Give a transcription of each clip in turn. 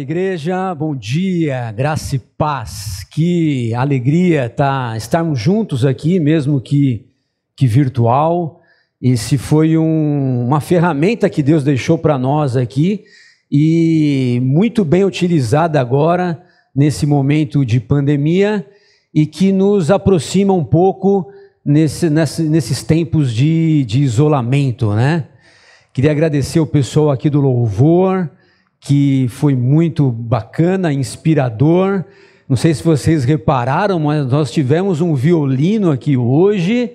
igreja, bom dia, graça e paz, que alegria estarmos juntos aqui, mesmo que virtual. Esse foi uma ferramenta que Deus deixou para nós aqui e muito bem utilizada agora, nesse momento de pandemia, e que nos aproxima um pouco nesses tempos de isolamento, né? Queria agradecer o pessoal aqui do Louvor, que foi muito bacana, inspirador. Não sei se vocês repararam, mas nós tivemos um violino aqui hoje,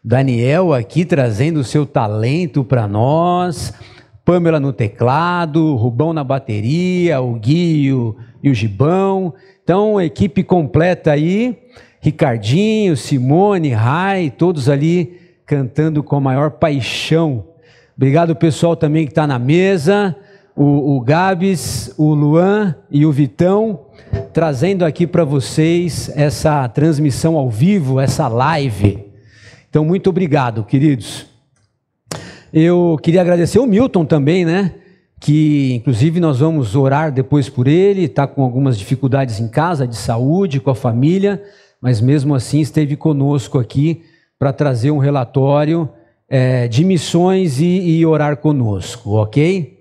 Daniel aqui trazendo o seu talento para nós, Pamela no teclado, Rubão na bateria, o Gui e o Gibão. Então, equipe completa aí, Ricardinho, Simone, Rai, todos ali cantando com a maior paixão. Obrigado pessoal também que está na mesa, o Gabs, o Luan e o Vitão, trazendo aqui para vocês essa transmissão ao vivo, essa live. Então, muito obrigado, queridos. Eu queria agradecer o Milton também, né? Que, inclusive, nós vamos orar depois por ele, está com algumas dificuldades em casa, de saúde, com a família, mas mesmo assim esteve conosco aqui para trazer um relatório de missões e orar conosco, ok?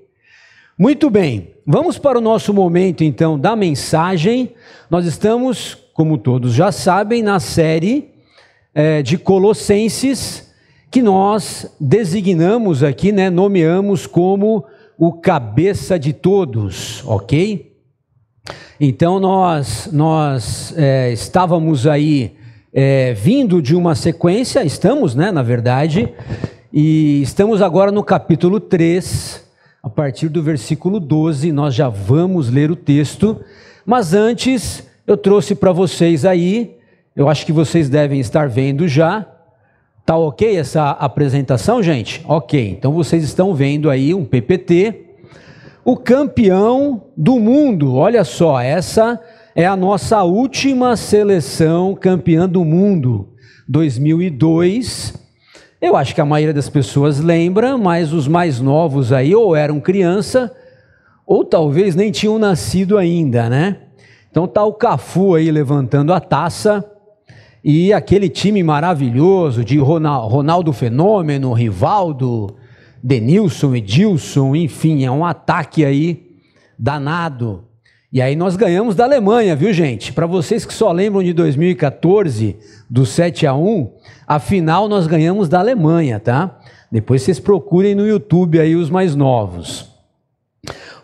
Muito bem, vamos para o nosso momento então da mensagem. Nós estamos, como todos já sabem, na série de Colossenses, que nós designamos aqui, né, nomeamos como o cabeça de todos, ok? Então nós estávamos aí vindo de uma sequência, estamos, né, na verdade, e estamos agora no capítulo 3, a partir do versículo 12, nós já vamos ler o texto, mas antes eu trouxe para vocês aí, eu acho que vocês devem estar vendo já, tá ok essa apresentação, gente? Ok, então vocês estão vendo aí um PPT, o campeão do mundo, olha só, essa é a nossa última seleção campeã do mundo, 2002, eu acho que a maioria das pessoas lembra, mas os mais novos aí ou eram criança, ou talvez nem tinham nascido ainda, né? Então tá o Cafu aí levantando a taça, e aquele time maravilhoso de Ronaldo Fenômeno, Rivaldo, Denilson, Edilson, enfim, é um ataque aí danado. E aí nós ganhamos da Alemanha, viu gente? Para vocês que só lembram de 2014, do 7-1, afinal nós ganhamos da Alemanha, tá? Depois vocês procurem no YouTube aí os mais novos.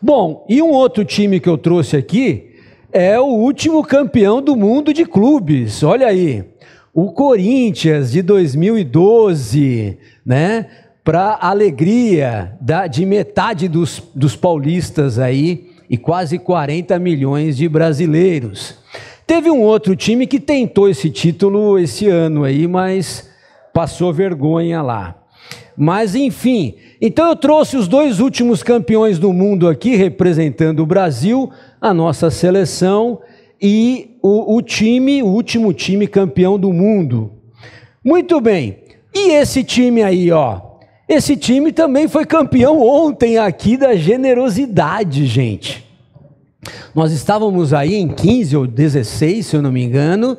Bom, e um outro time que eu trouxe aqui é o último campeão do mundo de clubes, olha aí, o Corinthians de 2012, né? Para alegria de metade dos paulistas aí, e quase 40 milhões de brasileiros. Teve um outro time que tentou esse título esse ano aí, mas passou vergonha lá. Mas enfim, então eu trouxe os dois últimos campeões do mundo aqui, representando o Brasil, a nossa seleção, e o último time campeão do mundo. Muito bem, e esse time aí, ó, esse time também foi campeão ontem aqui da generosidade, gente. Nós estávamos aí em 15 ou 16, se eu não me engano,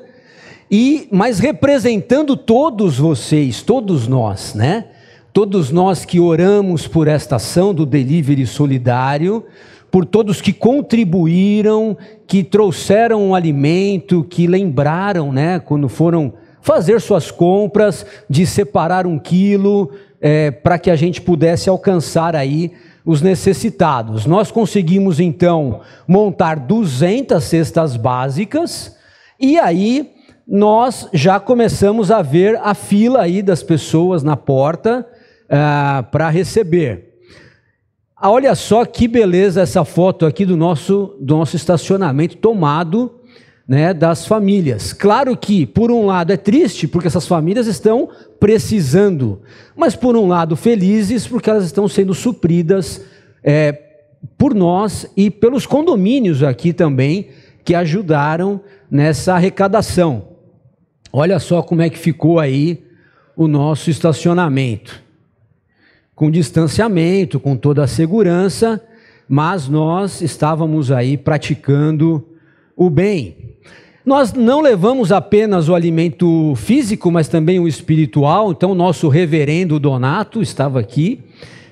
mas representando todos vocês, todos nós, né? Todos nós que oramos por esta ação do Delivery Solidário, por todos que contribuíram, que trouxeram um alimento, que lembraram, né, quando foram fazer suas compras, de separar 1 quilo, para que a gente pudesse alcançar aí os necessitados. Nós conseguimos então montar 200 cestas básicas e aí nós já começamos a ver a fila aí das pessoas na porta para receber. Olha só que beleza essa foto aqui do nosso estacionamento tomado, né, das famílias. Claro que, por um lado, é triste, porque essas famílias estão precisando, mas, por um lado, felizes, porque elas estão sendo supridas por nós e pelos condomínios aqui também, que ajudaram nessa arrecadação. Olha só como é que ficou aí o nosso estacionamento. Com distanciamento, com toda a segurança, mas nós estávamos aí praticando o bem. Nós não levamos apenas o alimento físico, mas também o espiritual. Então, o nosso reverendo Donato estava aqui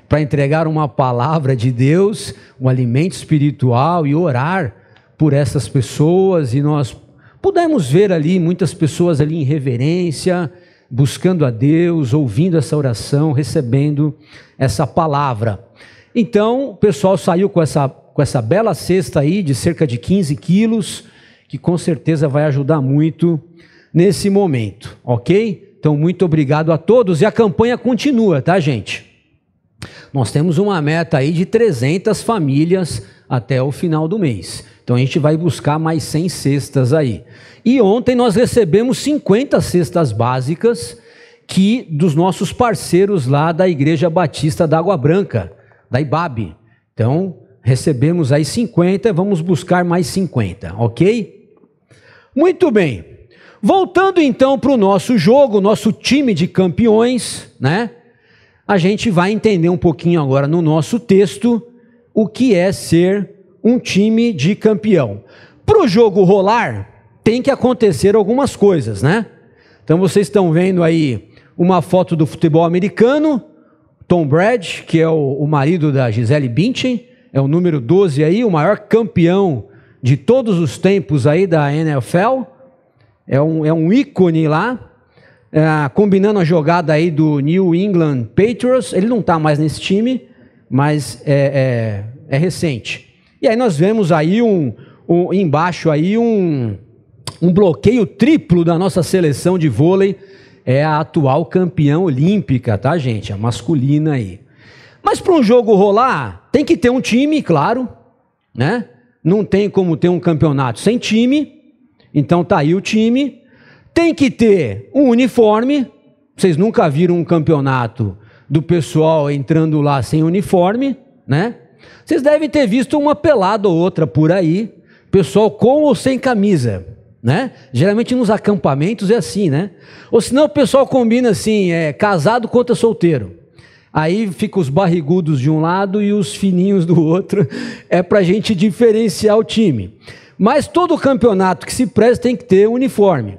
para entregar uma palavra de Deus, um alimento espiritual, e orar por essas pessoas. E nós pudemos ver ali muitas pessoas ali em reverência, buscando a Deus, ouvindo essa oração, recebendo essa palavra. Então, o pessoal saiu com essa bela cesta aí de cerca de 15 quilos, que com certeza vai ajudar muito nesse momento, ok? Então, muito obrigado a todos, e a campanha continua, tá, gente? Nós temos uma meta aí de 300 famílias até o final do mês. Então, a gente vai buscar mais 100 cestas aí. E ontem nós recebemos 50 cestas básicas dos nossos parceiros lá da Igreja Batista da Água Branca, da IBAB. Então, recebemos aí 50, vamos buscar mais 50, ok? Muito bem. Voltando então para o nosso jogo, nosso time de campeões, né? A gente vai entender um pouquinho agora no nosso texto o que é ser um time de campeão. Para o jogo rolar, tem que acontecer algumas coisas, né? Então vocês estão vendo aí uma foto do futebol americano, Tom Brady, que é o marido da Gisele Bündchen, é o número 12 aí, o maior campeão de todos os tempos aí da NFL, é um ícone lá, combinando a jogada aí do New England Patriots. Ele não está mais nesse time, mas é recente. E aí nós vemos aí embaixo aí um bloqueio triplo da nossa seleção de vôlei, é a atual campeã olímpica, tá, gente? A masculina aí. Mas para um jogo rolar, tem que ter um time, claro, né? Não tem como ter um campeonato sem time, então tá aí o time. Tem que ter um uniforme. Vocês nunca viram um campeonato do pessoal entrando lá sem uniforme, né? Vocês devem ter visto uma pelada ou outra por aí, pessoal com ou sem camisa, né? Geralmente nos acampamentos é assim, né? Ou senão o pessoal combina assim, casado contra solteiro. Aí fica os barrigudos de um lado e os fininhos do outro, para a gente diferenciar o time. Mas todo campeonato que se presta tem que ter uniforme.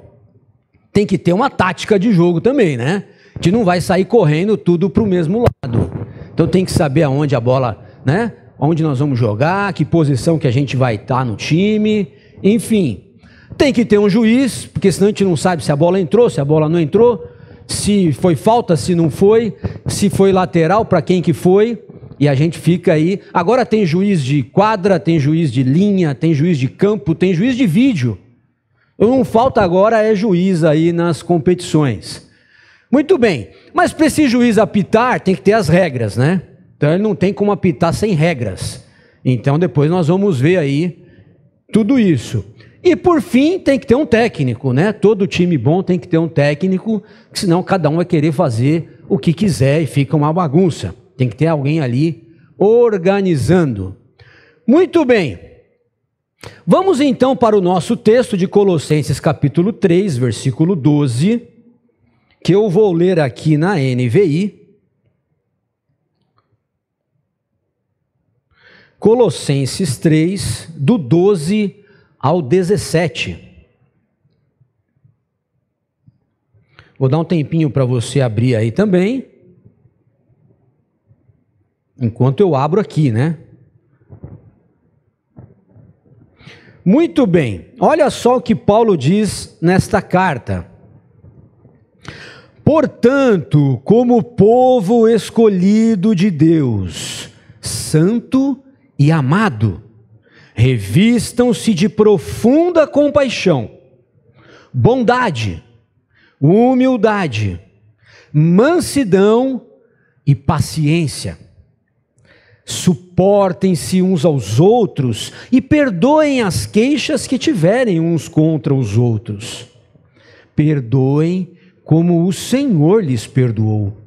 Tem que ter uma tática de jogo também, né? A gente não vai sair correndo tudo para o mesmo lado. Então tem que saber aonde a bola, né? Onde nós vamos jogar, que posição que a gente vai estar no time, enfim. Tem que ter um juiz, porque senão a gente não sabe se a bola entrou, se a bola não entrou, se foi falta, se não foi, se foi lateral, para quem que foi, e a gente fica aí. Agora tem juiz de quadra, tem juiz de linha, tem juiz de campo, tem juiz de vídeo. Não falta agora juiz aí nas competições. Muito bem, mas para esse juiz apitar tem que ter as regras, né? Então ele não tem como apitar sem regras. Então depois nós vamos ver aí tudo isso. E por fim tem que ter um técnico, né? Todo time bom tem que ter um técnico, senão cada um vai querer fazer o que quiser e fica uma bagunça. Tem que ter alguém ali organizando. Muito bem. Vamos então para o nosso texto de Colossenses capítulo 3, versículo 12, que eu vou ler aqui na NVI. Colossenses 3, do 12 ao 17. Vou dar um tempinho para você abrir aí também, enquanto eu abro aqui, né? Muito bem, olha só o que Paulo diz nesta carta. Portanto, como povo escolhido de Deus, santo e amado, revistam-se de profunda compaixão, bondade, humildade, mansidão e paciência. Suportem-se uns aos outros e perdoem as queixas que tiverem uns contra os outros. Perdoem como o Senhor lhes perdoou.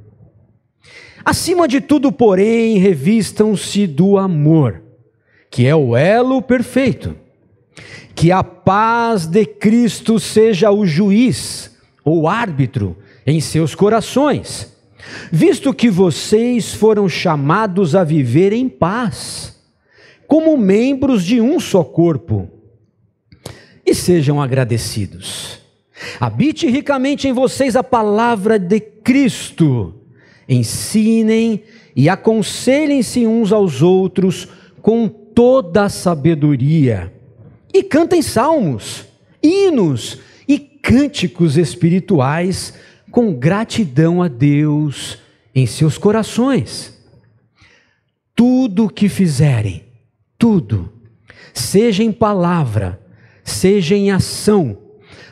Acima de tudo, porém, revistam-se do amor, que é o elo perfeito. Que a paz de Cristo seja o juiz ou árbitro em seus corações, visto que vocês foram chamados a viver em paz, como membros de um só corpo. E sejam agradecidos. Habite ricamente em vocês a palavra de Cristo. Ensinem e aconselhem-se uns aos outros com toda a sabedoria. E cantem salmos, hinos e cânticos espirituais com gratidão a Deus em seus corações. Tudo o que fizerem, tudo, seja em palavra, seja em ação,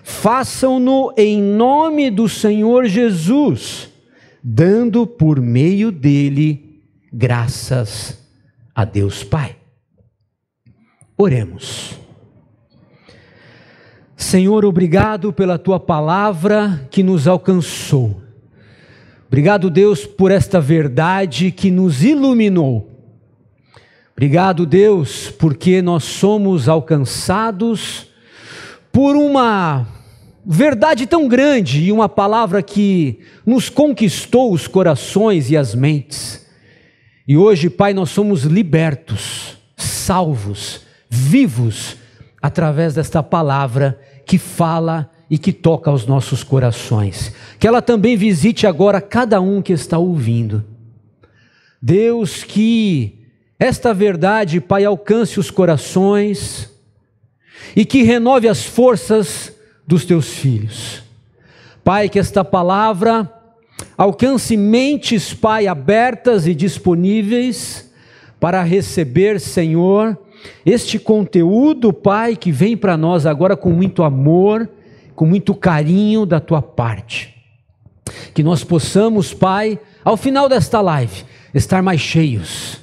façam-no em nome do Senhor Jesus, dando por meio dele graças a Deus Pai. Oremos. Senhor, obrigado pela tua palavra que nos alcançou. Obrigado, Deus, por esta verdade que nos iluminou. Obrigado, Deus, porque nós somos alcançados por uma verdade tão grande e uma palavra que nos conquistou os corações e as mentes. E hoje, Pai, nós somos libertos, salvos, vivos, através desta palavra que fala e que toca aos nossos corações. Que ela também visite agora cada um que está ouvindo. Deus, que esta verdade, Pai, alcance os corações e que renove as forças dos teus filhos. Pai, que esta palavra alcance mentes, Pai, abertas e disponíveis para receber, Senhor, este conteúdo, Pai, que vem para nós agora com muito amor, com muito carinho da tua parte. Que nós possamos, Pai, ao final desta live, estar mais cheios,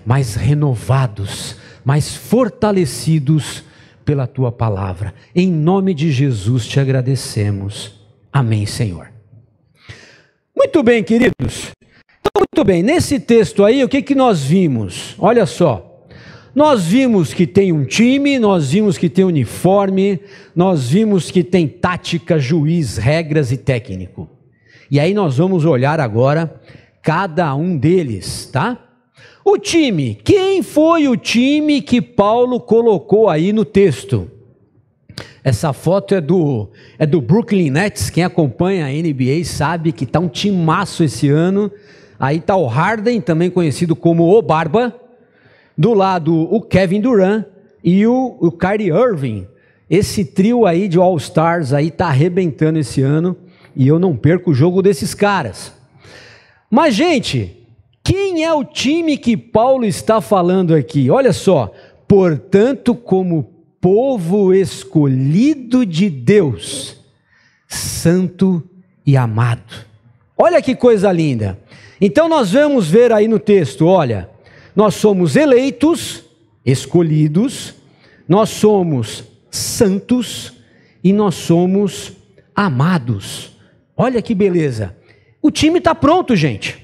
mais renovados, mais fortalecidos pela tua palavra. Em nome de Jesus te agradecemos. Amém, Senhor. Muito bem, queridos. Então, muito bem, nesse texto aí, o que nós vimos? Olha só. Nós vimos que tem um time, nós vimos que tem uniforme, nós vimos que tem tática, juiz, regras e técnico. E aí nós vamos olhar agora cada um deles, tá? O time, quem foi o time que Paulo colocou aí no texto? Essa foto é do Brooklyn Nets, quem acompanha a NBA sabe que tá um timaço esse ano. Aí tá o Harden, também conhecido como o Barba. Do lado, o Kevin Durant e o Kyrie Irving. Esse trio aí de All-Stars aí tá arrebentando esse ano e eu não perco o jogo desses caras. Mas, gente, quem é o time que Paulo está falando aqui? Olha só. Portanto, como povo escolhido de Deus, santo e amado. Olha que coisa linda. Então, nós vamos ver aí no texto, olha. Nós somos eleitos, escolhidos, nós somos santos e nós somos amados. Olha que beleza. O time está pronto, gente.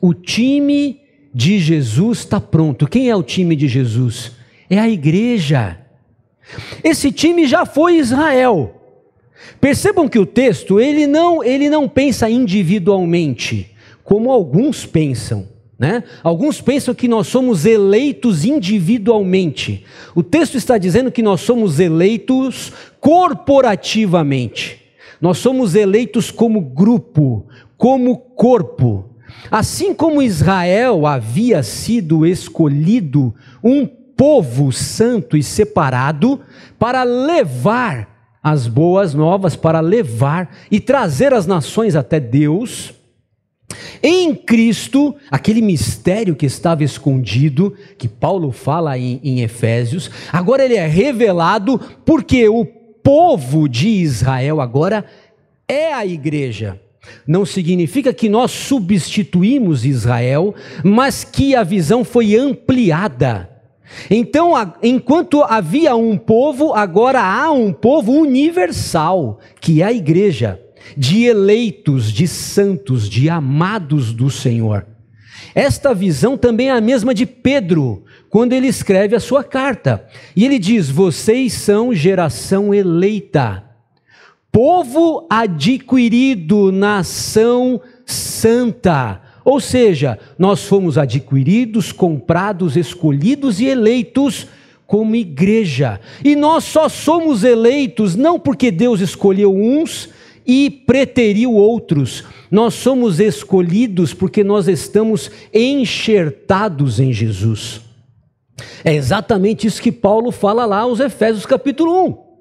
O time de Jesus está pronto. Quem é o time de Jesus? É a igreja. Esse time já foi Israel. Percebam que o texto, ele não pensa individualmente, como alguns pensam. Né? Alguns pensam que nós somos eleitos individualmente. O texto está dizendo que nós somos eleitos corporativamente. Nós somos eleitos como grupo, como corpo. Assim como Israel havia sido escolhido um povo santo e separado para levar as boas novas, para levar e trazer as nações até Deus. Em Cristo, aquele mistério que estava escondido, que Paulo fala em Efésios, agora ele é revelado porque o povo de Israel agora é a igreja. Não significa que nós substituímos Israel, mas que a visão foi ampliada. Então, enquanto havia um povo, agora há um povo universal, que é a igreja. De eleitos, de santos, de amados do Senhor. Esta visão também é a mesma de Pedro, quando ele escreve a sua carta. E ele diz, vocês são geração eleita, povo adquirido, nação santa. Ou seja, nós fomos adquiridos, comprados, escolhidos e eleitos como igreja. E nós só somos eleitos não porque Deus escolheu uns e preteriu outros. Nós somos escolhidos porque nós estamos enxertados em Jesus. É exatamente isso que Paulo fala lá aos Efésios capítulo 1.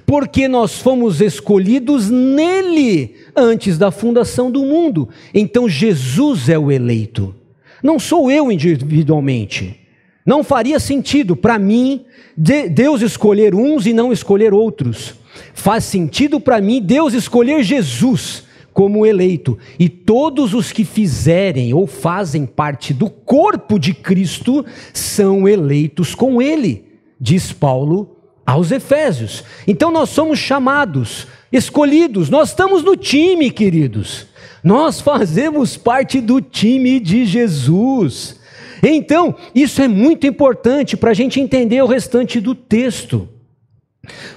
Porque nós fomos escolhidos nele antes da fundação do mundo. Então Jesus é o eleito. Não sou eu individualmente. Não faria sentido para mim Deus escolher uns e não escolher outros. Faz sentido para mim Deus escolher Jesus como eleito. E todos os que fizerem ou fazem parte do corpo de Cristo são eleitos com ele, diz Paulo aos Efésios. Então nós somos chamados, escolhidos, nós estamos no time, queridos. Nós fazemos parte do time de Jesus. Então, isso é muito importante para a gente entender o restante do texto.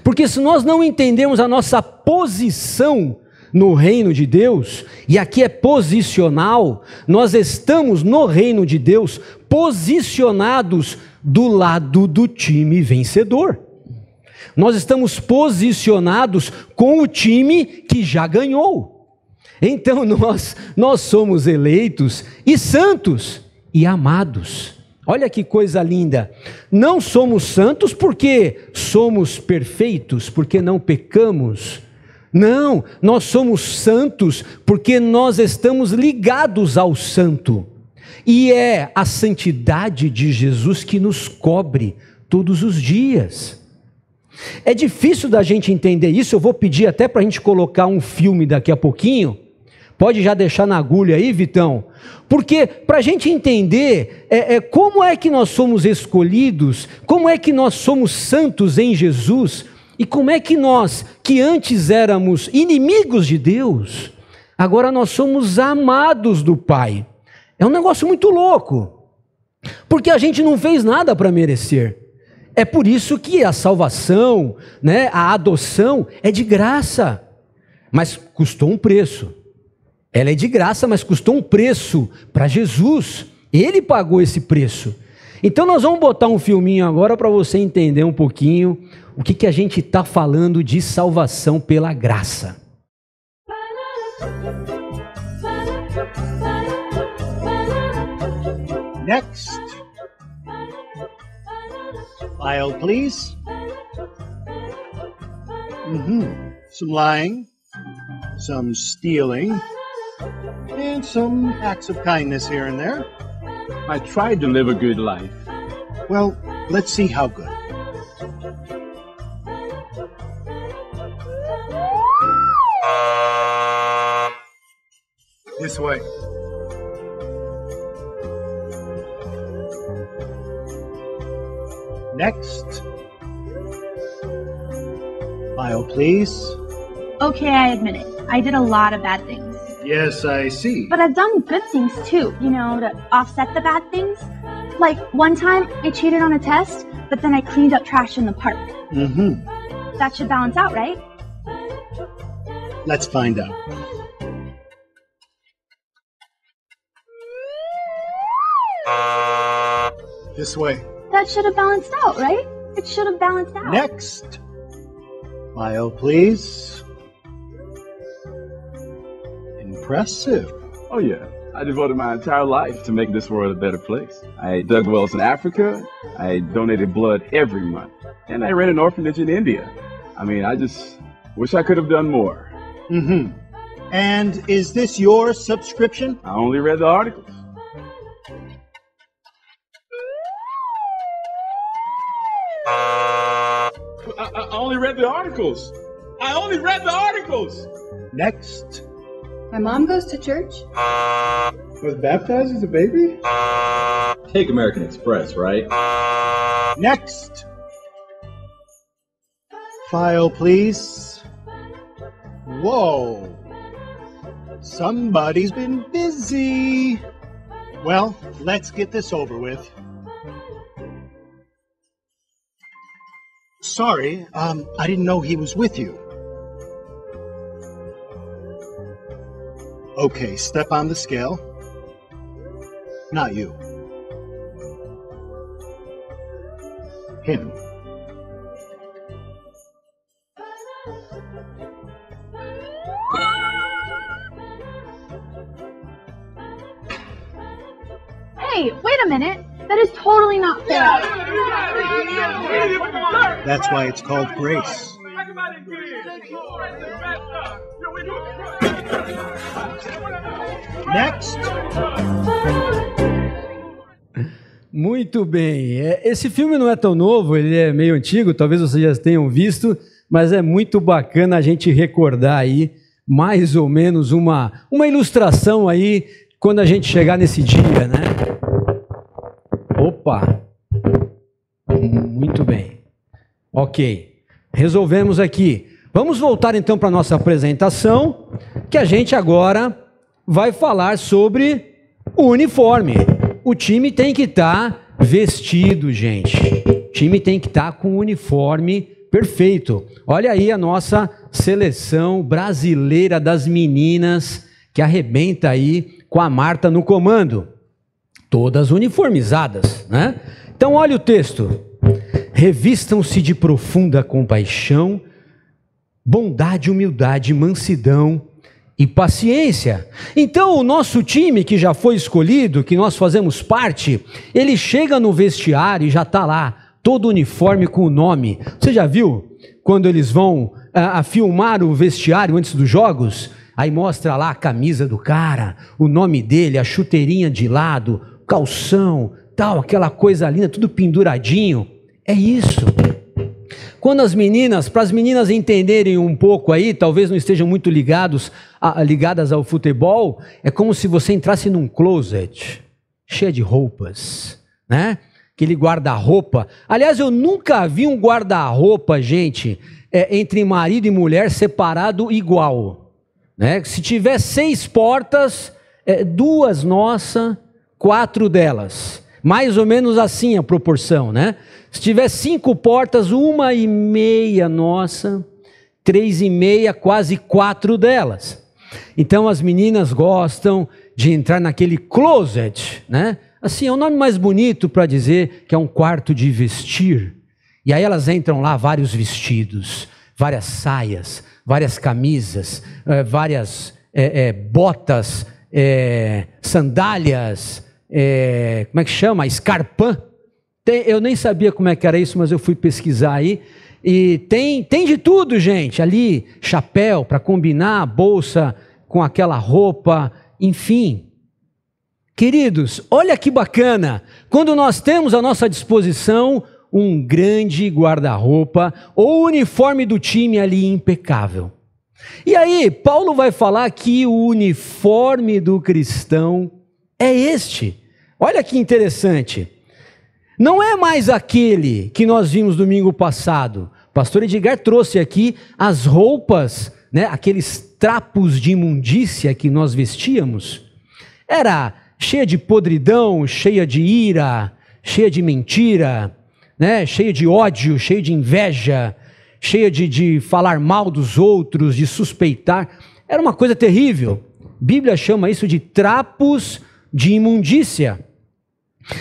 Porque se nós não entendermos a nossa posição no reino de Deus, e aqui é posicional, nós estamos no reino de Deus posicionados do lado do time vencedor. Nós estamos posicionados com o time que já ganhou. Então nós somos eleitos e santos e amados. Olha que coisa linda. Não somos santos porque somos perfeitos, porque não pecamos. Não, nós somos santos porque nós estamos ligados ao santo. E é a santidade de Jesus que nos cobre todos os dias. É difícil da gente entender isso. Eu vou pedir até para a gente colocar um filme daqui a pouquinho. Pode já deixar na agulha aí, Vitão. Porque para a gente entender como é que nós somos escolhidos, como é que nós somos santos em Jesus, e como é que nós, que antes éramos inimigos de Deus, agora nós somos amados do Pai. É um negócio muito louco, porque a gente não fez nada para merecer. É por isso que a salvação, né, a adoção é de graça, mas custou um preço. Ela é de graça, mas custou um preço para Jesus. Ele pagou esse preço. Então nós vamos botar um filminho agora para você entender um pouquinho o que a gente está falando de salvação pela graça. Next. File, please. Some lying, some stealing, and some acts of kindness here and there. I tried to live a good life. Well, let's see how good. This way. Next. File, please. Okay, I admit it. I did a lot of bad things. Yes, I see. But I've done good things too, to offset the bad things. Like one time I cheated on a test, but then I cleaned up trash in the park. That should balance out, right? Let's find out. This way. That should have balanced out, right? It should have balanced out. Next. File, please. Impressive. Oh yeah, I devoted my entire life to make this world a better place. I dug wells in Africa, I donated blood every month, and I ran an orphanage in India. I just wish I could have done more. And is this your subscription? I only read the articles. I only read the articles. I only read the articles. Next. My mom goes to church. Was baptized as a baby? Take American Express, right? Next. File, please. Whoa. Somebody's been busy. Well, let's get this over with. Sorry, I didn't know he was with you. Okay, step on the scale. Not you. Him. Hey, wait a minute. That is totally not fair. That's why it's called grace. Next. Muito bem. Esse filme não é tão novo, ele é meio antigo, talvez vocês já tenham visto, mas é muito bacana a gente recordar aí mais ou menos uma ilustração aí quando a gente chegar nesse dia, né? Opa! Muito bem. Ok. Resolvemos aqui. Vamos voltar então para a nossa apresentação, que a gente agora vai falar sobre o uniforme. O time tem que estar vestido, gente. O time tem que estar com o uniforme perfeito. Olha aí a nossa seleção brasileira das meninas que arrebenta aí com a Marta no comando. Todas uniformizadas, né? Então olha o texto. Revistam-se de profunda compaixão, bondade, humildade, mansidão e paciência. Então o nosso time que já foi escolhido, que nós fazemos parte, ele chega no vestiário e já está lá, todo uniforme com o nome. Você já viu quando eles vão a filmar o vestiário antes dos jogos? Aí mostra lá a camisa do cara, o nome dele, a chuteirinha de lado, calção, tal, aquela coisa linda, tudo penduradinho. É isso. Quando para as meninas entenderem um pouco aí, talvez não estejam muito ligadas ao futebol, é como se você entrasse num closet cheio de roupas, né? Aquele guarda-roupa. Aliás, eu nunca vi um guarda-roupa, gente, entre marido e mulher separado igual, né? Se tiver 6 portas, 2 nossas, 4 delas. Mais ou menos assim a proporção, né? Se tiver 5 portas, 1,5 nossa, 3,5, quase 4 delas. Então as meninas gostam de entrar naquele closet, né? Assim, é o nome mais bonito para dizer que é um quarto de vestir. E aí elas entram lá, vários vestidos, várias saias, várias camisas, várias botas, sandálias, como é que chama? Escarpã. Eu nem sabia como é que era isso, mas eu fui pesquisar aí. E tem de tudo, gente. Ali, chapéu para combinar, bolsa com aquela roupa, enfim. Queridos, olha que bacana. Quando nós temos à nossa disposição um grande guarda-roupa ou o uniforme do time ali impecável. E aí, Paulo vai falar que o uniforme do cristão é este. Olha que interessante. Não é mais aquele que nós vimos domingo passado. O pastor Edgar trouxe aqui as roupas, né, aqueles trapos de imundícia que nós vestíamos. Era cheia de podridão, cheia de ira, cheia de mentira, né, cheia de ódio, cheia de inveja, cheia de falar mal dos outros, de suspeitar. Era uma coisa terrível. A Bíblia chama isso de trapos de imundícia.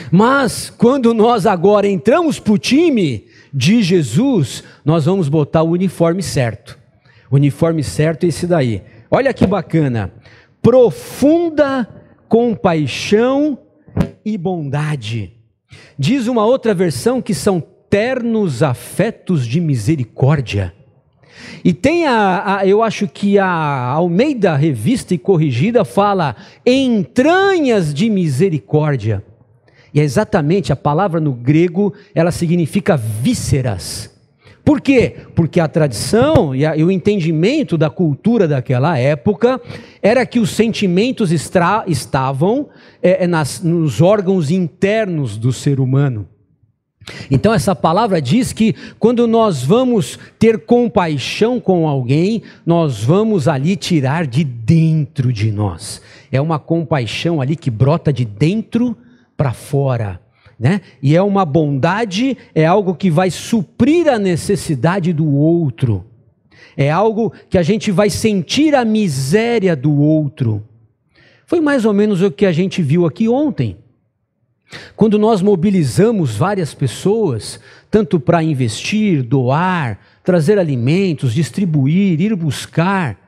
Mas quando nós agora entramos para o time de Jesus, nós vamos botar o uniforme certo. O uniforme certo é esse daí. Olha que bacana. Profunda compaixão e bondade. Diz uma outra versão que são ternos afetos de misericórdia. E tem eu acho que a Almeida Revista e Corrigida fala entranhas de misericórdia. E é exatamente a palavra no grego, ela significa vísceras. Por quê? Porque a tradição e o entendimento da cultura daquela época era que os sentimentos estavam nos órgãos internos do ser humano. Então essa palavra diz que quando nós vamos ter compaixão com alguém, nós vamos ali tirar de dentro de nós. É uma compaixão ali que brota de dentro para fora, né? E é uma bondade, é algo que vai suprir a necessidade do outro. É algo que a gente vai sentir a miséria do outro. Foi mais ou menos o que a gente viu aqui ontem. Quando nós mobilizamos várias pessoas, tanto para investir, doar, trazer alimentos, distribuir, ir buscar,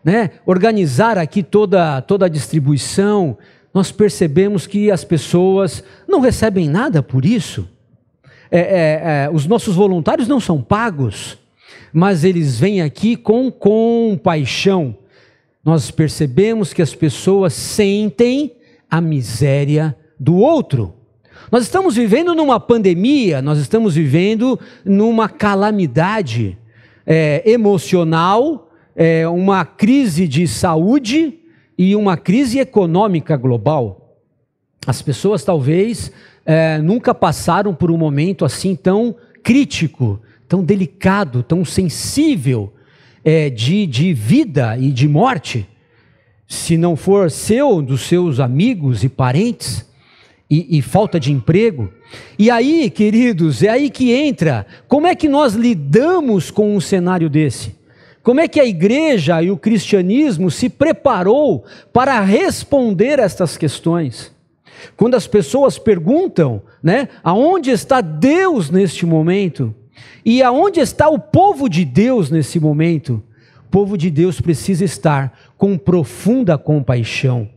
né, organizar aqui toda a distribuição, nós percebemos que as pessoas não recebem nada por isso. Os nossos voluntários não são pagos, mas eles vêm aqui com compaixão. Nós percebemos que as pessoas sentem a miséria do outro. Nós estamos vivendo numa pandemia, nós estamos vivendo numa calamidade emocional, uma crise de saúde e uma crise econômica global. As pessoas talvez nunca passaram por um momento assim tão crítico, tão delicado, tão sensível de vida e de morte. Se não for dos seus amigos e parentes, e falta de emprego. E aí, queridos, é aí que entra, como é que nós lidamos com um cenário desse? Como é que a igreja e o cristianismo se preparou para responder a estas questões? Quando as pessoas perguntam, né, aonde está Deus neste momento? E aonde está o povo de Deus nesse momento? O povo de Deus precisa estar com profunda compaixão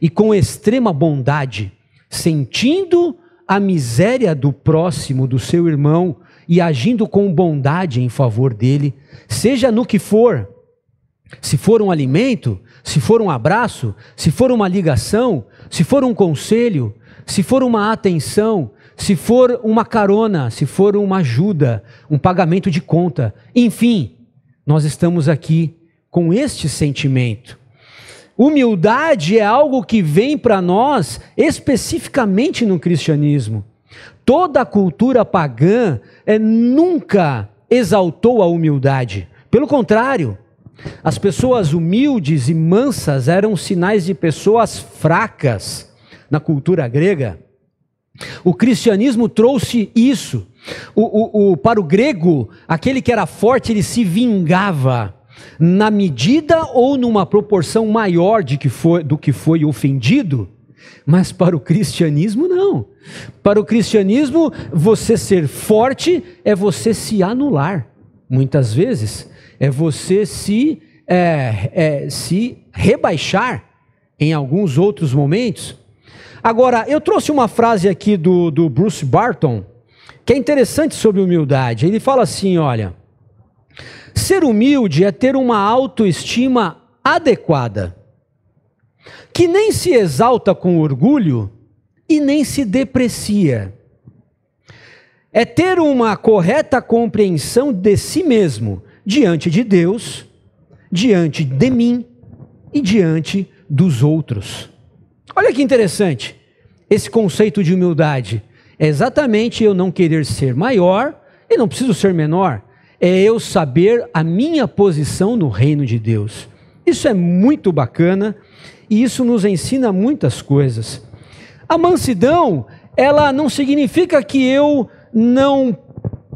e com extrema bondade, sentindo a miséria do próximo, do seu irmão, e agindo com bondade em favor dele, seja no que for. Se for um alimento, se for um abraço, se for uma ligação, se for um conselho, se for uma atenção, se for uma carona, se for uma ajuda, um pagamento de conta, enfim, nós estamos aqui com este sentimento. Humildade é algo que vem para nós especificamente no cristianismo. Toda a cultura pagã nunca exaltou a humildade. Pelo contrário, as pessoas humildes e mansas eram sinais de pessoas fracas na cultura grega. O cristianismo trouxe isso. Para o grego, aquele que era forte, ele se vingava na medida ou numa proporção maior do que foi ofendido. Mas para o cristianismo não. Para o cristianismo, você ser forte é você se anular. Muitas vezes é você se rebaixar em alguns outros momentos. Agora, eu trouxe uma frase aqui do Bruce Barton, que é interessante sobre humildade. Ele fala assim, olha: ser humilde é ter uma autoestima adequada, que nem se exalta com orgulho e nem se deprecia. É ter uma correta compreensão de si mesmo, diante de Deus, diante de mim e diante dos outros. Olha que interessante, esse conceito de humildade. É exatamente eu não querer ser maior e não preciso ser menor. É eu saber a minha posição no reino de Deus. Isso é muito bacana e isso nos ensina muitas coisas. A mansidão, ela não significa que eu não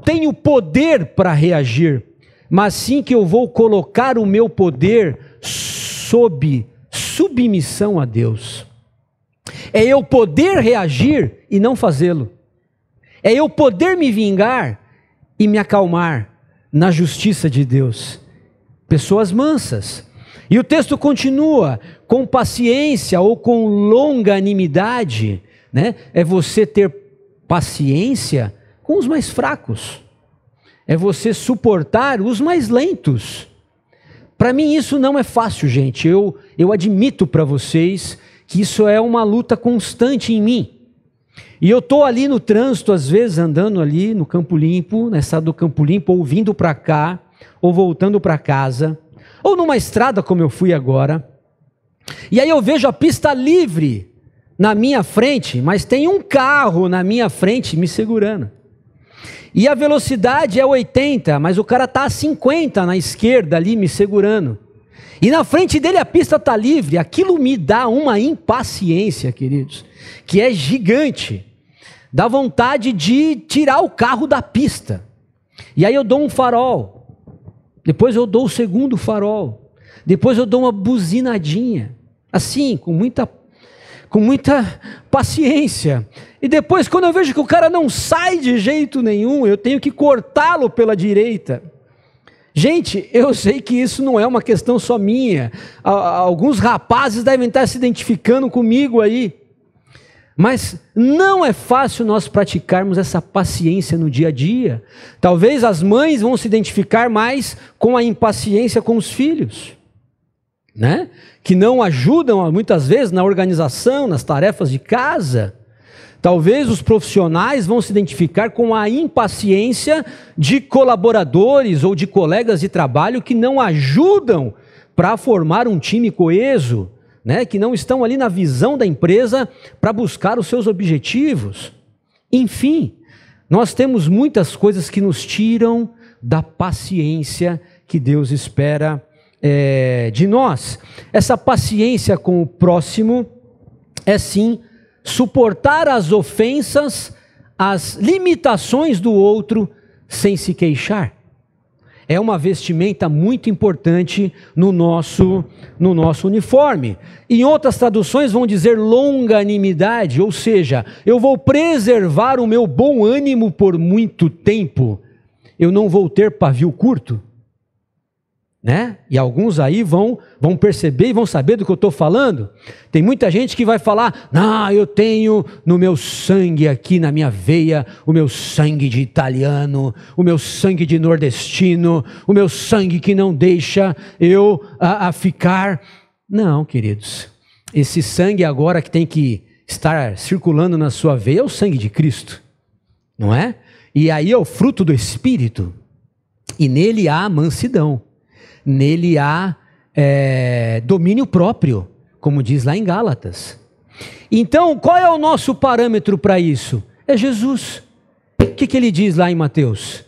tenho poder para reagir, mas sim que eu vou colocar o meu poder sob submissão a Deus. É eu poder reagir e não fazê-lo. É eu poder me vingar e me acalmar na justiça de Deus. Pessoas mansas. E o texto continua, com paciência ou com longanimidade, né? É você ter paciência com os mais fracos. É você suportar os mais lentos. Para mim isso não é fácil, gente. Eu admito para vocês que isso é uma luta constante em mim. E eu estou ali no trânsito, às vezes andando ali no Campo Limpo, na estrada do Campo Limpo, ou vindo para cá, ou voltando para casa, ou numa estrada como eu fui agora, e aí eu vejo a pista livre na minha frente, mas tem um carro na minha frente me segurando. E a velocidade é 80, mas o cara está a 50 na esquerda ali me segurando. E na frente dele a pista está livre. Aquilo me dá uma impaciência, queridos, que é gigante. Dá vontade de tirar o carro da pista. E aí eu dou um farol. Depois eu dou o segundo farol. Depois eu dou uma buzinadinha. Assim, com Com muita paciência. E depois, quando eu vejo que o cara não sai de jeito nenhum, eu tenho que cortá-lo pela direita. Gente, eu sei que isso não é uma questão só minha. Alguns rapazes devem estar se identificando comigo aí. Mas não é fácil nós praticarmos essa paciência no dia a dia. Talvez as mães vão se identificar mais com a impaciência com os filhos, né? Que não ajudam muitas vezes na organização, nas tarefas de casa. Talvez os profissionais vão se identificar com a impaciência de colaboradores ou de colegas de trabalho que não ajudam para formar um time coeso, né? Que não estão ali na visão da empresa para buscar os seus objetivos. Enfim, nós temos muitas coisas que nos tiram da paciência que Deus espera de nós. Essa paciência com o próximo é sim suportar as ofensas, as limitações do outro sem se queixar. É uma vestimenta muito importante no nosso uniforme. Em outras traduções vão dizer longanimidade, ou seja, eu vou preservar o meu bom ânimo por muito tempo. Eu não vou ter pavio curto. Né? E alguns aí vão perceber e vão saber do que eu estou falando. Tem muita gente que vai falar, eu tenho no meu sangue aqui, na minha veia, o meu sangue de italiano, o meu sangue de nordestino, o meu sangue que não deixa eu ficar. Não, queridos, esse sangue agora que tem que estar circulando na sua veia é o sangue de Cristo, não é? E aí é o fruto do Espírito, e nele há mansidão. Nele há domínio próprio, como diz lá em Gálatas. Então, qual é o nosso parâmetro para isso? É Jesus. O que ele diz lá em Mateus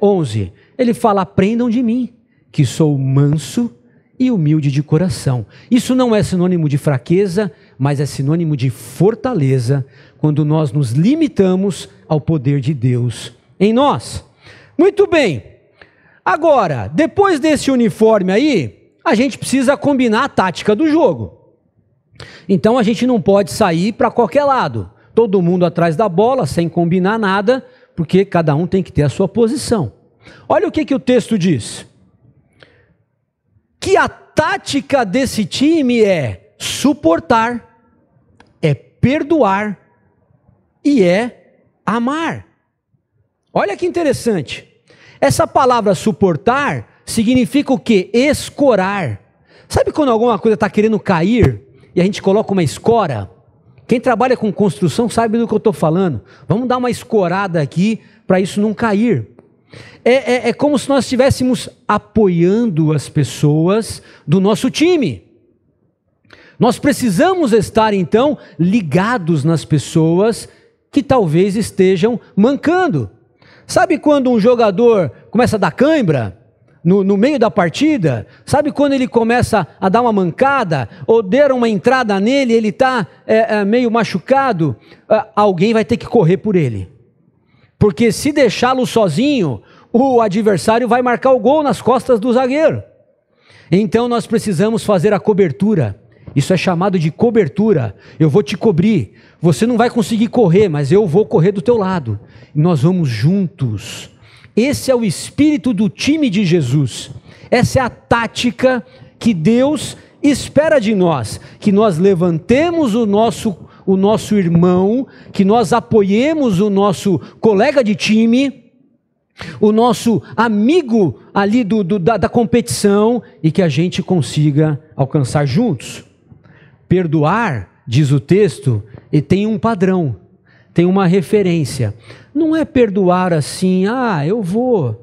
11? Ele fala, aprendam de mim, que sou manso e humilde de coração. Isso não é sinônimo de fraqueza, mas é sinônimo de fortaleza, quando nós nos limitamos ao poder de Deus em nós. Muito bem. Agora, depois desse uniforme aí, a gente precisa combinar a tática do jogo. Então a gente não pode sair para qualquer lado. Todo mundo atrás da bola, sem combinar nada, porque cada um tem que ter a sua posição. Olha o que o texto diz. Que a tática desse time é suportar, é perdoar e é amar. Olha que interessante. Essa palavra suportar significa o quê? Escorar. Sabe quando alguma coisa está querendo cair e a gente coloca uma escora? Quem trabalha com construção sabe do que eu estou falando. Vamos dar uma escorada aqui para isso não cair. É como se nós estivéssemos apoiando as pessoas do nosso time. Nós precisamos estar então ligados nas pessoas que talvez estejam mancando. Sabe quando um jogador começa a dar cãibra no meio da partida? Sabe quando ele começa a dar uma mancada? Ou deram uma entrada nele, ele está meio machucado? Alguém vai ter que correr por ele. Porque se deixá-lo sozinho, o adversário vai marcar o gol nas costas do zagueiro. Então nós precisamos fazer a cobertura. Isso é chamado de cobertura. Eu vou te cobrir. Você não vai conseguir correr, mas eu vou correr do teu lado. E nós vamos juntos. Esse é o espírito do time de Jesus. Essa é a tática que Deus espera de nós. Que nós levantemos o nosso irmão, que nós apoiemos o nosso colega de time, o nosso amigo ali da competição, e que a gente consiga alcançar juntos. Perdoar, diz o texto, e tem um padrão, tem uma referência. Não é perdoar assim, eu vou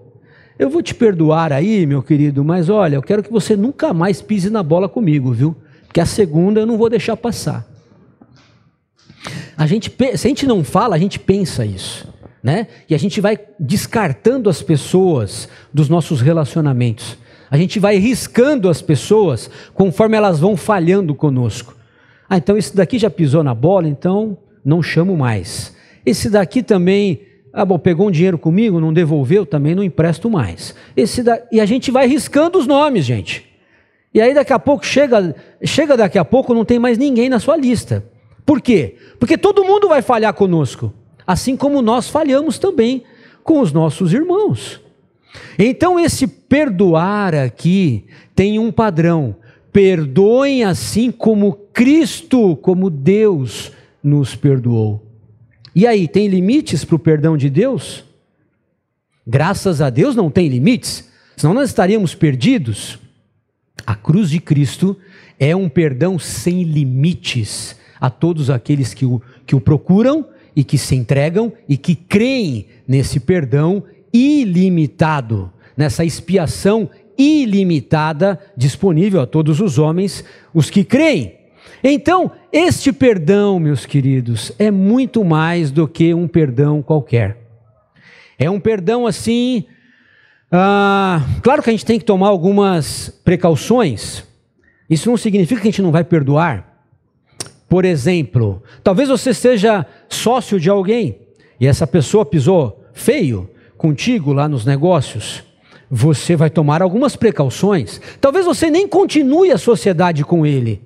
te perdoar aí, meu querido, mas olha, eu quero que você nunca mais pise na bola comigo, viu? Porque a segunda eu não vou deixar passar. Se a gente não fala, a gente pensa isso, né? E a gente vai descartando as pessoas dos nossos relacionamentos. A gente vai riscando as pessoas conforme elas vão falhando conosco. Então esse daqui já pisou na bola, então não chamo mais. Esse daqui também, pegou um dinheiro comigo, não devolveu, também não empresto mais. E a gente vai riscando os nomes, gente. E aí daqui a pouco, chega daqui a pouco, não tem mais ninguém na sua lista. Por quê? Porque todo mundo vai falhar conosco, assim como nós falhamos também com os nossos irmãos. Então esse perdoar aqui tem um padrão: perdoem assim como Cristo, como Deus nos perdoou. E aí, tem limites para o perdão de Deus? Graças a Deus não tem limites, senão nós estaríamos perdidos. A cruz de Cristo é um perdão sem limites a todos aqueles que o procuram e que se entregam e que creem nesse perdão ilimitado, nessa expiação ilimitada disponível a todos os homens, os que creem. Então, este perdão, meus queridos, é muito mais do que um perdão qualquer. É um perdão assim, claro que a gente tem que tomar algumas precauções. Isso não significa que a gente não vai perdoar. Por exemplo, talvez você seja sócio de alguém e essa pessoa pisou feio contigo lá nos negócios. Você vai tomar algumas precauções. Talvez você nem continue a sociedade com ele,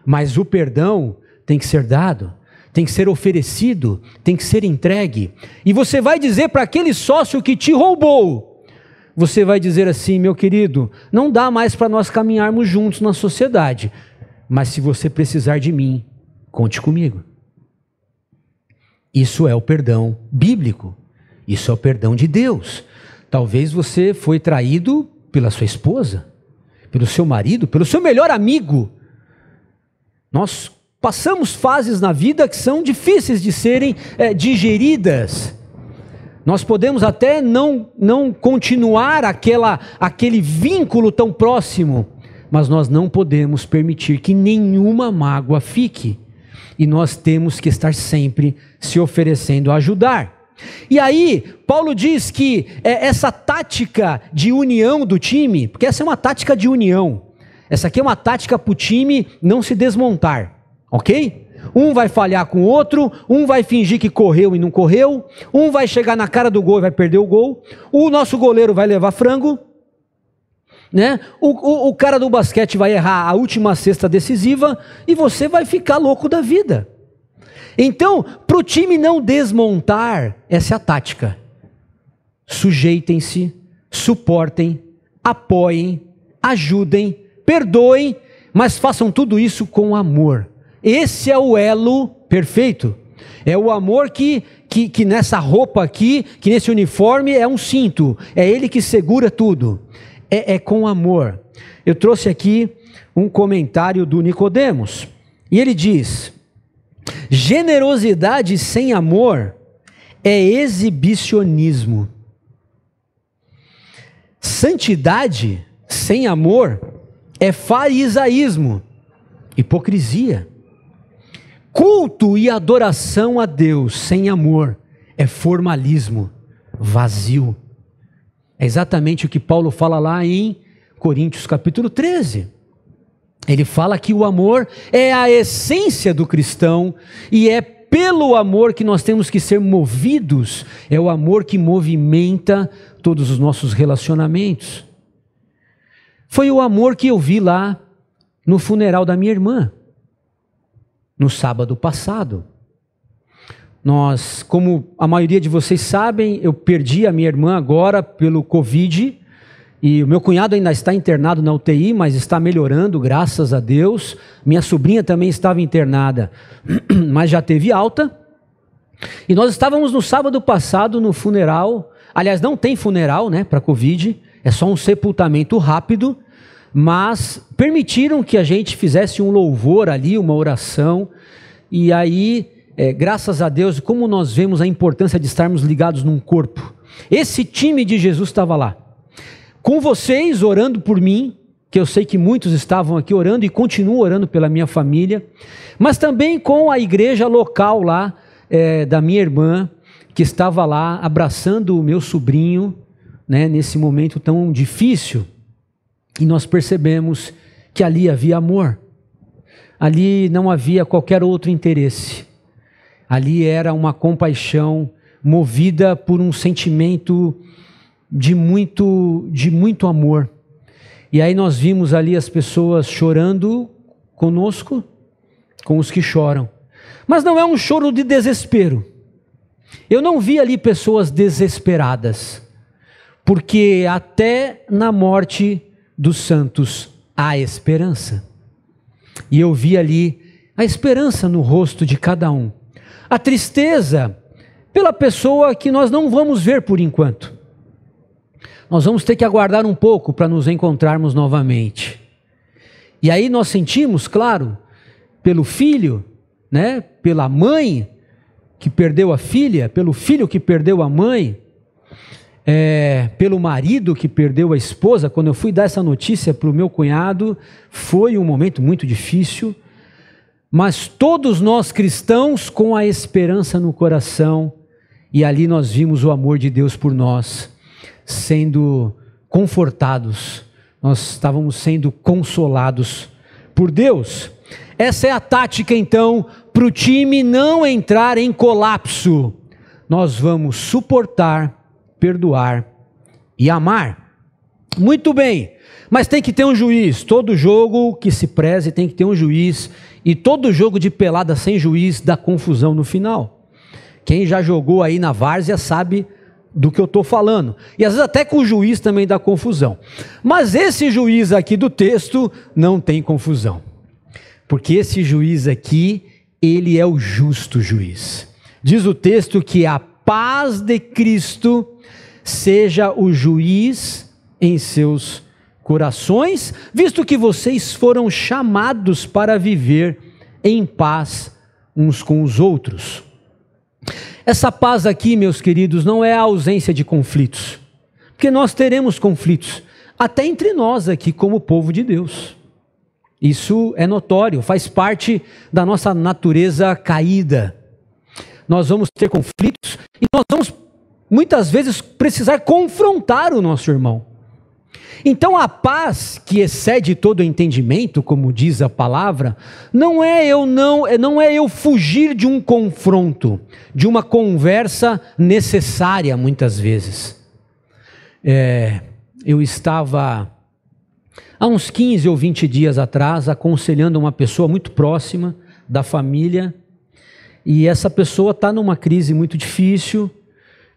mas o perdão tem que ser dado, tem que ser oferecido, tem que ser entregue. E você vai dizer para aquele sócio que te roubou, você vai dizer assim: meu querido, não dá mais para nós caminharmos juntos na sociedade, mas se você precisar de mim, conte comigo. Isso é o perdão bíblico, isso é o perdão de Deus. Talvez você foi traído pela sua esposa, pelo seu marido, pelo seu melhor amigo. Nós passamos fases na vida que são difíceis de serem digeridas. Nós podemos até não continuar aquele vínculo tão próximo, mas nós não podemos permitir que nenhuma mágoa fique. E nós temos que estar sempre se oferecendo a ajudar. E aí, Paulo diz que essa tática de união do time, porque essa é uma tática de união, essa aqui é uma tática para o time não se desmontar, ok? Um vai falhar com o outro, um vai fingir que correu e não correu, um vai chegar na cara do gol e vai perder o gol, o nosso goleiro vai levar frango, né? O cara do basquete vai errar a última cesta decisiva e você vai ficar louco da vida. Então, para o time não desmontar, essa é a tática. Sujeitem-se, suportem, apoiem, ajudem, perdoem, mas façam tudo isso com amor. Esse é o elo perfeito. É o amor que nessa roupa aqui, que nesse uniforme é um cinto. É ele que segura tudo. É com amor. Eu trouxe aqui um comentário do Nicodemos. E ele diz: generosidade sem amor é exibicionismo. Santidade sem amor é farisaísmo, hipocrisia. Culto e adoração a Deus sem amor é formalismo, vazio. É exatamente o que Paulo fala lá em Coríntios capítulo 13. Ele fala que o amor é a essência do cristão e é pelo amor que nós temos que ser movidos, é o amor que movimenta todos os nossos relacionamentos. Foi o amor que eu vi lá no funeral da minha irmã, no sábado passado. Nós, como a maioria de vocês sabem, eu perdi a minha irmã agora pelo Covid, e o meu cunhado ainda está internado na UTI, mas está melhorando, graças a Deus. Minha sobrinha também estava internada, mas já teve alta. E nós estávamos no sábado passado no funeral. Aliás, não tem funeral, né, para Covid, é só um sepultamento rápido, mas permitiram que a gente fizesse um louvor ali, uma oração. E aí, graças a Deus, como nós vemos a importância de estarmos ligados num corpo. Esse time de Jesus estava lá, com vocês orando por mim, que eu sei que muitos estavam aqui orando e continuam orando pela minha família, mas também com a igreja local lá, da minha irmã, que estava lá abraçando o meu sobrinho, né, nesse momento tão difícil. E nós percebemos que ali havia amor, ali não havia qualquer outro interesse, ali era uma compaixão movida por um sentimento de muito amor. E aí nós vimos ali as pessoas chorando conosco, com os que choram. Mas não é um choro de desespero. Eu não vi ali pessoas desesperadas, porque até na morte dos santos há esperança. E eu vi ali a esperança no rosto de cada um. A tristeza pela pessoa que nós não vamos ver por enquanto. Nós vamos ter que aguardar um pouco para nos encontrarmos novamente. E aí nós sentimos, claro, pelo filho, né, pela mãe que perdeu a filha, pelo filho que perdeu a mãe, pelo marido que perdeu a esposa. Quando eu fui dar essa notícia para o meu cunhado, foi um momento muito difícil, mas todos nós cristãos com a esperança no coração, e ali nós vimos o amor de Deus por nós, sendo confortados, nós estávamos sendo consolados por Deus. Essa é a tática então, para o time não entrar em colapso. Nós vamos suportar, perdoar e amar. Muito bem, mas tem que ter um juiz. Todo jogo que se preze tem que ter um juiz, e todo jogo de pelada sem juiz dá confusão no final. Quem já jogou aí na várzea sabe do que eu estou falando, e às vezes até com o juiz também dá confusão. Mas esse juiz aqui do texto não tem confusão, porque esse juiz aqui, ele é o justo juiz. Diz o texto que a paz de Cristo seja o juiz em seus corações, visto que vocês foram chamados para viver em paz uns com os outros. Essa paz aqui, meus queridos, não é a ausência de conflitos, porque nós teremos conflitos, até entre nós aqui como povo de Deus. Isso é notório, faz parte da nossa natureza caída. Nós vamos ter conflitos e nós vamos muitas vezes precisar confrontar o nosso irmão. Então a paz que excede todo entendimento, como diz a palavra, não é eu fugir de um confronto, de uma conversa necessária muitas vezes. Eu estava há uns 15 ou 20 dias atrás aconselhando uma pessoa muito próxima da família, e essa pessoa está numa crise muito difícil,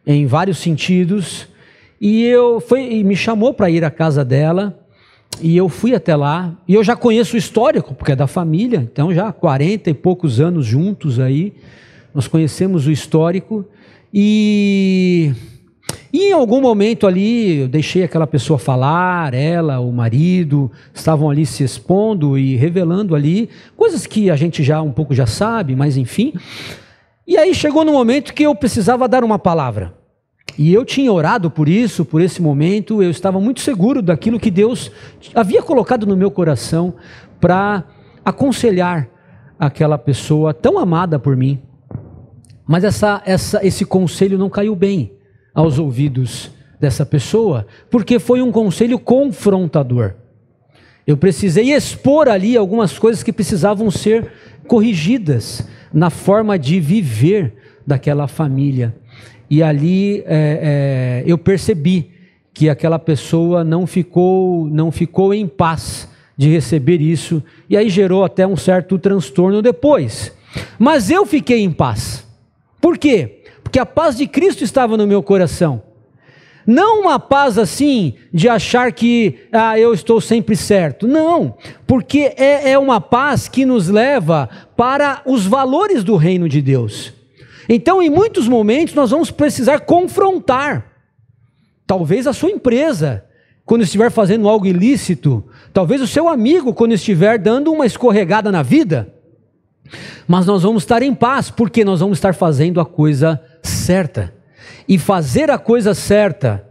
em vários sentidos, e me chamou para ir à casa dela, e eu fui até lá, e eu já conheço o histórico, porque é da família, então já há 40 e poucos anos juntos aí, nós conhecemos o histórico, e em algum momento ali, eu deixei aquela pessoa falar, ela, o marido, estavam ali se expondo e revelando ali, coisas que a gente já um pouco já sabe, mas enfim, e aí chegou no momento que eu precisava dar uma palavra. E eu tinha orado por isso, por esse momento, eu estava muito seguro daquilo que Deus havia colocado no meu coração para aconselhar aquela pessoa tão amada por mim. Mas esse conselho não caiu bem aos ouvidos dessa pessoa, porque foi um conselho confrontador. Eu precisei expor ali algumas coisas que precisavam ser corrigidas na forma de viver daquela família. E ali eu percebi que aquela pessoa não ficou em paz de receber isso, e aí gerou até um certo transtorno depois. Mas eu fiquei em paz. Por quê? Porque a paz de Cristo estava no meu coração. Não uma paz assim, de achar que eu estou sempre certo. Não, porque é uma paz que nos leva para os valores do reino de Deus. Então, em muitos momentos, nós vamos precisar confrontar, talvez a sua empresa, quando estiver fazendo algo ilícito, talvez o seu amigo, quando estiver dando uma escorregada na vida, mas nós vamos estar em paz, porque nós vamos estar fazendo a coisa certa, e fazer a coisa certa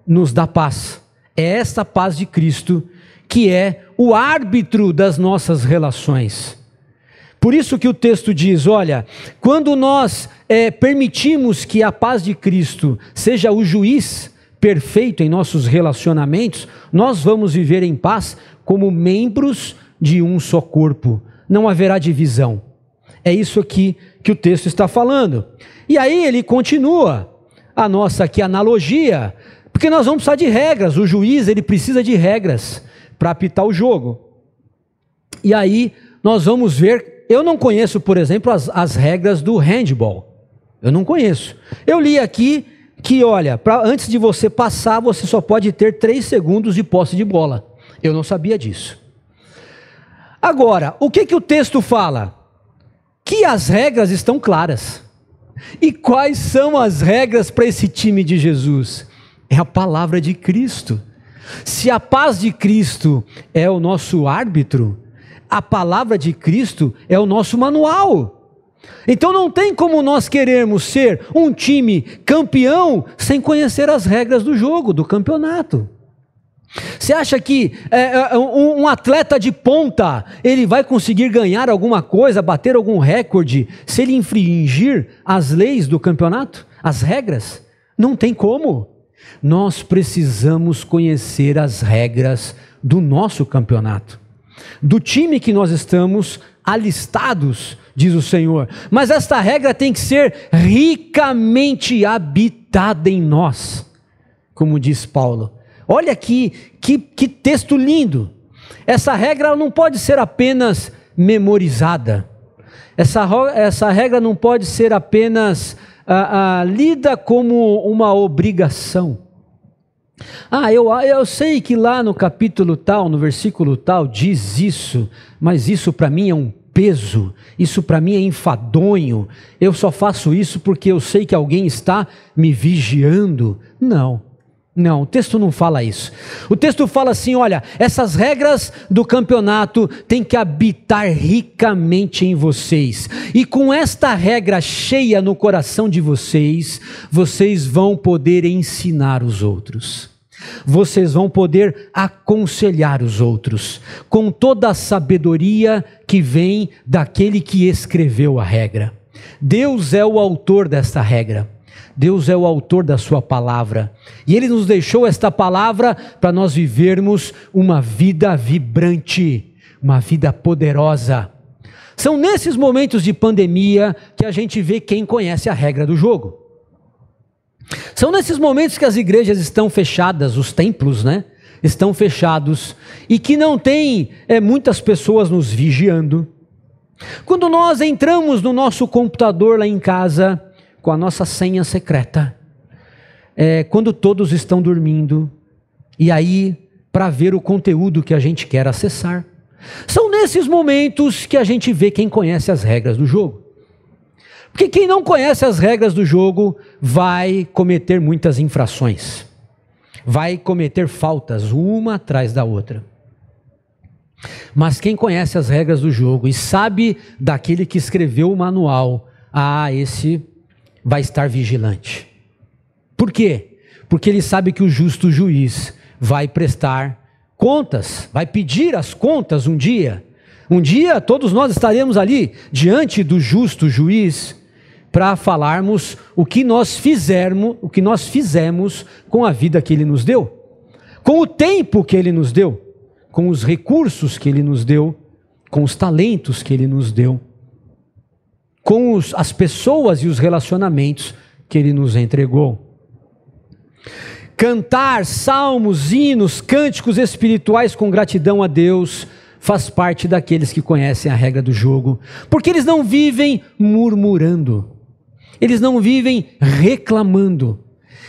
nos dá paz. É essa paz de Cristo que é o árbitro das nossas relações. Por isso que o texto diz, olha, quando nós permitimos que a paz de Cristo seja o juiz perfeito em nossos relacionamentos, nós vamos viver em paz como membros de um só corpo. Não haverá divisão. É isso aqui que o texto está falando. E aí ele continua a nossa aqui analogia, porque nós vamos precisar de regras. O juiz, ele precisa de regras para apitar o jogo. E aí nós vamos ver eu não conheço, por exemplo, as regras do handball. Eu não conheço. Eu li aqui que, olha, antes de você passar, você só pode ter 3 segundos de posse de bola. Eu não sabia disso. Agora, o que o texto fala? Que as regras estão claras. E quais são as regras para esse time de Jesus? É a palavra de Cristo. Se a paz de Cristo é o nosso árbitro, a palavra de Cristo é o nosso manual. Então não tem como nós querermos ser um time campeão sem conhecer as regras do jogo, do campeonato. Você acha que um atleta de ponta, ele vai conseguir ganhar alguma coisa, bater algum recorde, se ele infringir as leis do campeonato? As regras? Não tem como. Nós precisamos conhecer as regras do nosso campeonato, do time que nós estamos alistados, diz o Senhor. Mas esta regra tem que ser ricamente habitada em nós, como diz Paulo. Olha aqui, que texto lindo. Essa regra não pode ser apenas memorizada. Essa regra não pode ser apenas lida como uma obrigação. Eu sei que lá no capítulo tal, no versículo tal, diz isso, mas isso para mim é um peso, isso para mim é enfadonho. Eu só faço isso porque eu sei que alguém está me vigiando. Não, o texto não fala isso. O texto fala assim, olha, essas regras do campeonato têm que habitar ricamente em vocês. E com esta regra cheia no coração de vocês, vocês vão poder ensinar os outros. Vocês vão poder aconselhar os outros, com toda a sabedoria que vem daquele que escreveu a regra. Deus é o autor desta regra. Deus é o autor da sua palavra, e Ele nos deixou esta palavra para nós vivermos uma vida vibrante, uma vida poderosa. São nesses momentos de pandemia que a gente vê quem conhece a regra do jogo. São nesses momentos que as igrejas estão fechadas, os templos, estão fechados, e que não tem muitas pessoas nos vigiando. Quando nós entramos no nosso computador lá em casa, com a nossa senha secreta, quando todos estão dormindo, e aí para ver o conteúdo que a gente quer acessar. São nesses momentos que a gente vê quem conhece as regras do jogo. Porque quem não conhece as regras do jogo vai cometer muitas infrações, vai cometer faltas uma atrás da outra. Mas quem conhece as regras do jogo e sabe daquele que escreveu o manual, esse vai estar vigilante. Por quê? Porque ele sabe que o justo juiz vai prestar contas, vai pedir as contas um dia. Um dia todos nós estaremos ali diante do justo juiz para falarmos o que nós fizemos com a vida que ele nos deu, com o tempo que ele nos deu, com os recursos que ele nos deu, com os talentos que ele nos deu, com as pessoas e os relacionamentos que Ele nos entregou. Cantar salmos, hinos, cânticos espirituais com gratidão a Deus faz parte daqueles que conhecem a regra do jogo, porque eles não vivem murmurando, eles não vivem reclamando,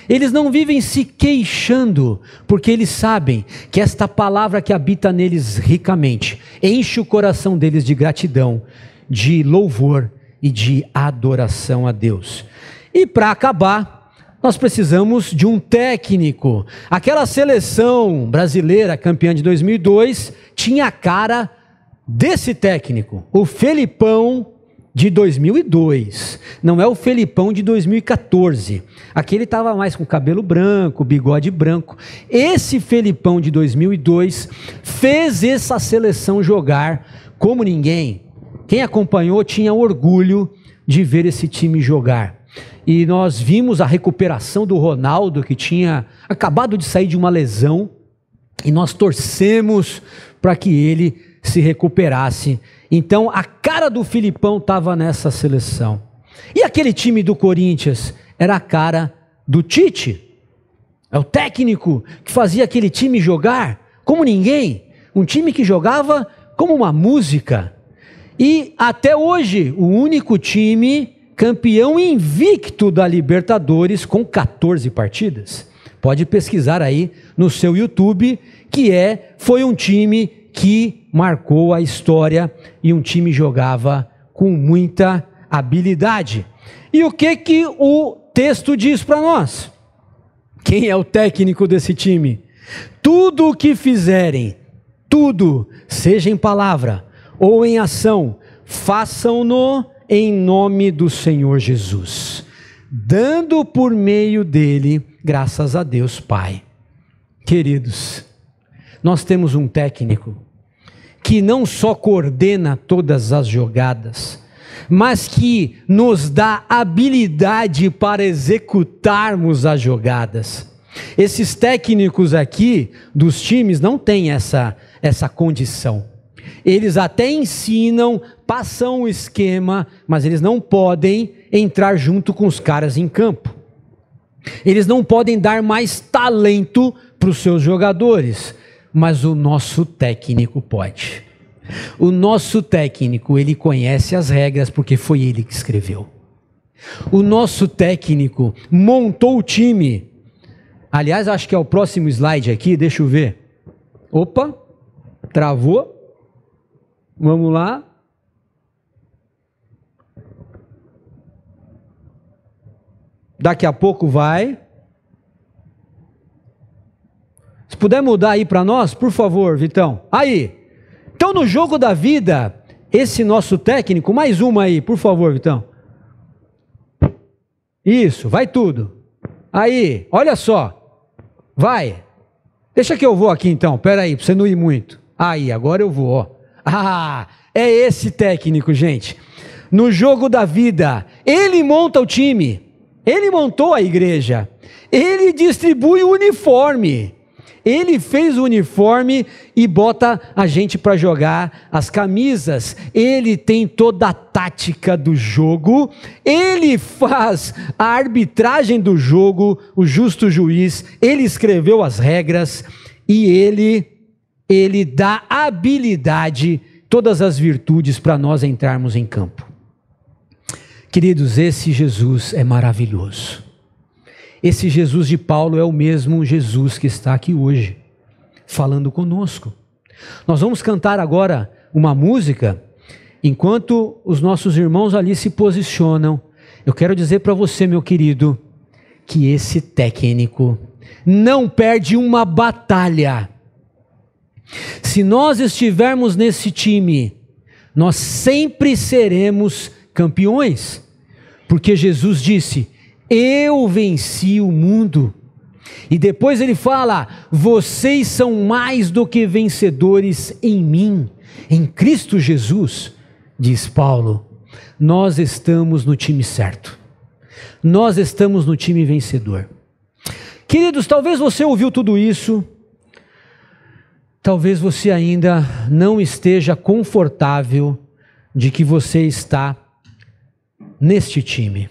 eles não vivem se queixando, porque eles sabem que esta palavra que habita neles ricamente enche o coração deles de gratidão, de louvor e de adoração a Deus. E para acabar, nós precisamos de um técnico. Aquela seleção brasileira campeã de 2002 tinha a cara desse técnico, o Felipão de 2002. Não é o Felipão de 2014. Aquele estava mais com cabelo branco, bigode branco. Esse Felipão de 2002 fez essa seleção jogar como ninguém. Quem acompanhou tinha orgulho de ver esse time jogar. E nós vimos a recuperação do Ronaldo, que tinha acabado de sair de uma lesão, e nós torcemos para que ele se recuperasse. Então a cara do Filipão estava nessa seleção. E aquele time do Corinthians era a cara do Tite. É o técnico que fazia aquele time jogar como ninguém. Um time que jogava como uma música. E até hoje, o único time campeão invicto da Libertadores com 14 partidas. Pode pesquisar aí no seu YouTube, foi um time que marcou a história e um time jogava com muita habilidade. E o que o texto diz para nós? Quem é o técnico desse time? Tudo o que fizerem, tudo, seja em palavra ou em ação, façam-no em nome do Senhor Jesus, dando por meio dele graças a Deus Pai. Queridos, nós temos um técnico que não só coordena todas as jogadas, mas que nos dá habilidade para executarmos as jogadas. Esses técnicos aqui dos times não têm essa condição. Eles até ensinam, passam o esquema, mas eles não podem entrar junto com os caras em campo. Eles não podem dar mais talento para os seus jogadores, mas o nosso técnico pode. O nosso técnico, ele conhece as regras porque foi ele que escreveu. O nosso técnico montou o time. Aliás, acho que é o próximo slide aqui, deixa eu ver. Opa, travou. Vamos lá. Daqui a pouco vai. Se puder mudar aí para nós, por favor, Vitão. Aí. Então, no jogo da vida, esse nosso técnico, mais uma aí, por favor, Vitão. Isso, vai tudo. Aí, olha só. Vai. Deixa que eu vou aqui então, pera aí, para você não ir muito. Aí, agora eu vou, ó. Ah, é esse técnico, gente. No jogo da vida, ele monta o time. Ele montou a igreja. Ele distribui o uniforme. Ele fez o uniforme e bota a gente para jogar as camisas. Ele tem toda a tática do jogo. Ele faz a arbitragem do jogo, o justo juiz. Ele escreveu as regras e ele dá habilidade, todas as virtudes para nós entrarmos em campo. Queridos, esse Jesus é maravilhoso. Esse Jesus de Paulo é o mesmo Jesus que está aqui hoje, falando conosco. Nós vamos cantar agora uma música, enquanto os nossos irmãos ali se posicionam. Eu quero dizer para você, meu querido, que esse técnico não perde uma batalha. Se nós estivermos nesse time, nós sempre seremos campeões, porque Jesus disse: eu venci o mundo. E depois ele fala: vocês são mais do que vencedores em mim, em Cristo Jesus, diz Paulo. Nós estamos no time certo. Nós estamos no time vencedor. Queridos, talvez você ouviu tudo isso, talvez você ainda não esteja confortável de que você está neste time.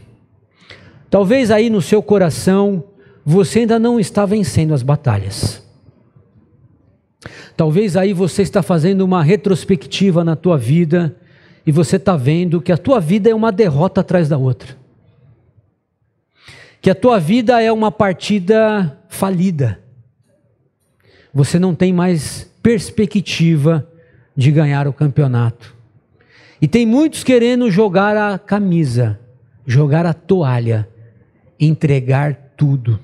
Talvez aí no seu coração você ainda não está vencendo as batalhas. Talvez aí você está fazendo uma retrospectiva na tua vida e você está vendo que a tua vida é uma derrota atrás da outra. Que a tua vida é uma partida falida. Você não tem mais perspectiva de ganhar o campeonato. E tem muitos querendo jogar a camisa, jogar a toalha, entregar tudo.